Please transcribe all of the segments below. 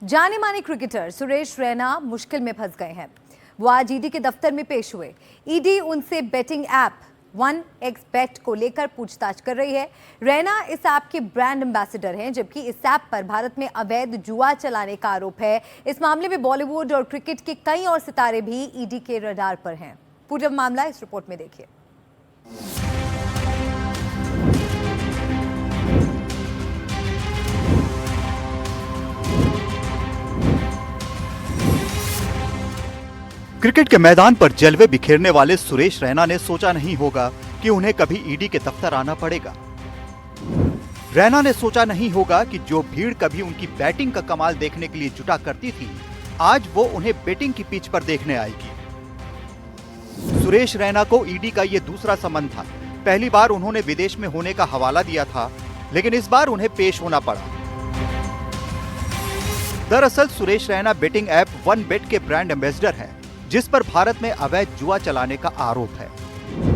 जाने माने क्रिकेटर सुरेश रैना मुश्किल में फंस गए हैं। वो आज ईडी के दफ्तर में पेश हुए। ईडी उनसे बेटिंग ऐप 1xBet को लेकर पूछताछ कर रही है। रैना इस ऐप के ब्रांड एम्बेसडर हैं, जबकि इस ऐप पर भारत में अवैध जुआ चलाने का आरोप है। इस मामले में बॉलीवुड और क्रिकेट के कई और सितारे भी ईडी के रडार पर हैं। पूरा मामला इस रिपोर्ट में देखिए। क्रिकेट के मैदान पर जलवे बिखेरने वाले सुरेश रैना ने सोचा नहीं होगा कि उन्हें कभी ईडी के दफ्तर आना पड़ेगा। रैना ने सोचा नहीं होगा कि जो भीड़ कभी उनकी बैटिंग का कमाल देखने के लिए जुटा करती थी, आज वो उन्हें बैटिंग की पिच पर देखने आएगी। सुरेश रैना को ईडी का ये दूसरा समन था। पहली बार उन्होंने विदेश में होने का हवाला दिया था, लेकिन इस बार उन्हें पेश होना पड़ा। दरअसल Suresh Raina betting app 1xBet के ब्रांड एम्बेसडर हैं, जिस पर भारत में अवैध जुआ चलाने का आरोप है।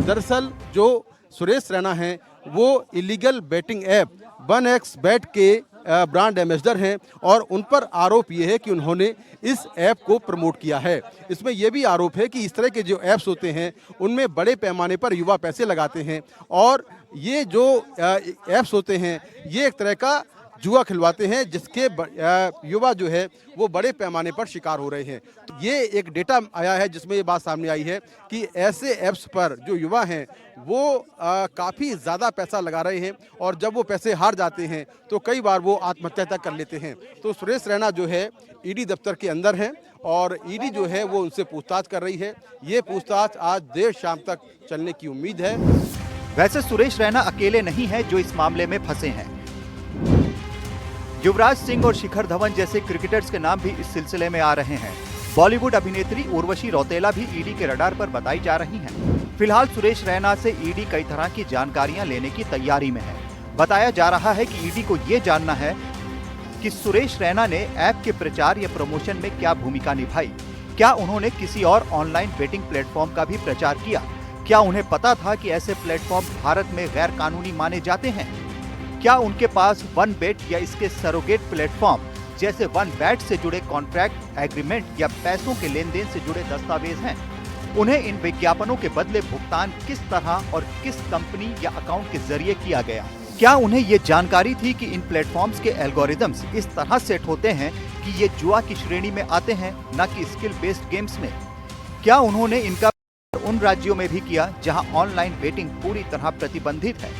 दरअसल जो सुरेश रैना हैं वो इलीगल बेटिंग ऐप 1xBet के ब्रांड एम्बेसडर हैं और उन पर आरोप ये है कि उन्होंने इस ऐप को प्रमोट किया है। इसमें यह भी आरोप है कि इस तरह के जो ऐप्स होते हैं उनमें बड़े पैमाने पर युवा पैसे लगाते हैं और ये जो ऐप्स होते हैं ये एक तरह का जुआ खिलवाते हैं, जिसके युवा जो है वो बड़े पैमाने पर शिकार हो रहे हैं। तो ये एक डेटा आया है जिसमें ये बात सामने आई है कि ऐसे ऐप्स पर जो युवा हैं वो काफ़ी ज़्यादा पैसा लगा रहे हैं और जब वो पैसे हार जाते हैं तो कई बार वो आत्महत्या तक कर लेते हैं। तो सुरेश रैना जो है ईडी दफ्तर के अंदर हैं और ईडी जो है वो उनसे पूछताछ कर रही है। ये पूछताछ आज देर शाम तक चलने की उम्मीद है। वैसे सुरेश रैना अकेले नहीं हैं जो इस मामले में फंसे हैं। युवराज सिंह और शिखर धवन जैसे क्रिकेटर्स के नाम भी इस सिलसिले में आ रहे हैं। बॉलीवुड अभिनेत्री उर्वशी रौतेला भी ईडी के रडार पर बताई जा रही हैं। फिलहाल सुरेश रैना से ईडी कई तरह की जानकारियां लेने की तैयारी में है। बताया जा रहा है कि ईडी को ये जानना है कि सुरेश रैना ने ऐप के प्रचार या प्रमोशन में क्या भूमिका निभाई। क्या उन्होंने किसी और ऑनलाइन बेटिंग प्लेटफॉर्म का भी प्रचार किया? क्या उन्हें पता था कि ऐसे प्लेटफॉर्म भारत में गैर कानूनी माने जाते हैं? क्या उनके पास 1xBet या इसके सरोगेट प्लेटफॉर्म जैसे 1xBet से जुड़े कॉन्ट्रैक्ट एग्रीमेंट या पैसों के लेन देन से जुड़े दस्तावेज हैं? उन्हें इन विज्ञापनों के बदले भुगतान किस तरह और किस कंपनी या अकाउंट के जरिए किया गया? क्या उन्हें ये जानकारी थी कि इन प्लेटफॉर्म्स के एल्गोरिदम्स इस तरह सेट होते हैं कि ये जुआ की श्रेणी में आते हैं, न कि स्किल बेस्ड गेम्स में? क्या उन्होंने इनका उन राज्यों में भी किया जहां ऑनलाइन बेटिंग पूरी तरह प्रतिबंधित है?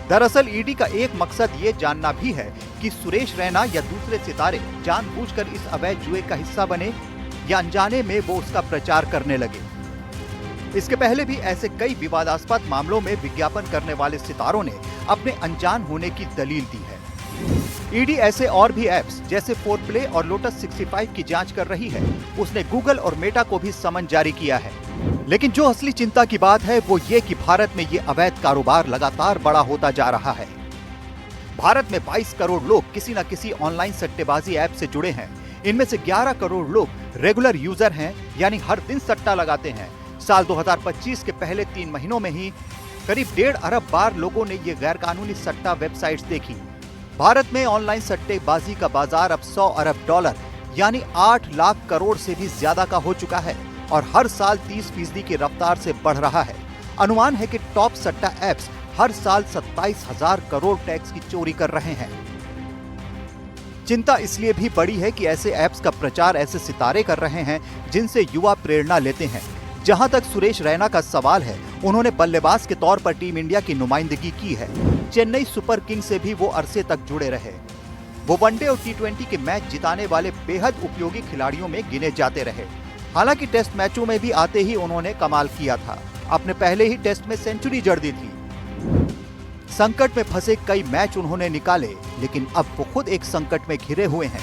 दरअसल ईडी का एक मकसद ये जानना भी है कि सुरेश रैना या दूसरे सितारे जानबूझकर इस अवैध जुए का हिस्सा बने या अनजाने में वो उसका प्रचार करने लगे। इसके पहले भी ऐसे कई विवादास्पद मामलों में विज्ञापन करने वाले सितारों ने अपने अनजान होने की दलील दी है। ईडी ऐसे और भी ऐप्स जैसे 4Play और लोटस 65 की जांच कर रही है। उसने गूगल और मेटा को भी समन जारी किया है। लेकिन जो असली चिंता की बात है वो ये कि भारत में ये अवैध कारोबार लगातार बड़ा होता जा रहा है। भारत में 22 करोड़ लोग किसी न किसी ऑनलाइन सट्टेबाजी ऐप से जुड़े हैं। इनमें से 11 करोड़ लोग रेगुलर यूजर हैं, यानी हर दिन सट्टा लगाते हैं। साल 2025 के पहले 3 महीनों में ही करीब 1.5 अरब बार लोगों ने ये गैर कानूनी सट्टा वेबसाइट्स देखी। भारत में ऑनलाइन सट्टेबाजी का बाजार अब 100 अरब डॉलर यानी 8 लाख करोड़ से भी ज्यादा का हो चुका है और हर साल 30% की रफ्तार से बढ़ रहा है। अनुमान है कि टॉप सट्टा ऐप्स हर साल 27,000 करोड़ टैक्स की चोरी कर रहे हैं। चिंता इसलिए भी बड़ी है कि ऐसे ऐप्स का प्रचार ऐसे सितारे कर रहे हैं जिनसे युवा प्रेरणा लेते हैं। जहां तक सुरेश रैना का सवाल है, उन्होंने बल्लेबाज के तौर पर टीम इंडिया की नुमाइंदगी की है। चेन्नई सुपर किंग्स से भी वो अरसे तक जुड़े रहे। वो वनडे और T20 के मैच जिताने वाले बेहद उपयोगी खिलाड़ियों में गिने जाते रहे। हालांकि टेस्ट मैचों में भी आते ही उन्होंने कमाल किया था। अपने पहले ही टेस्ट में सेंचुरी जड़ दी थी। संकट में फंसे कई मैच उन्होंने निकाले, लेकिन अब वो खुद एक संकट में घिरे हुए हैं।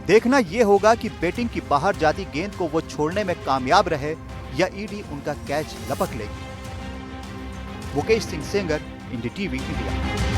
देखना यह होगा कि बैटिंग की बाहर जाती गेंद को वो छोड़ने में कामयाब रहे या ईडी उनका कैच लपक लेगी। मुकेश सिंह सेंगर, इंडी टीवी इंडिया।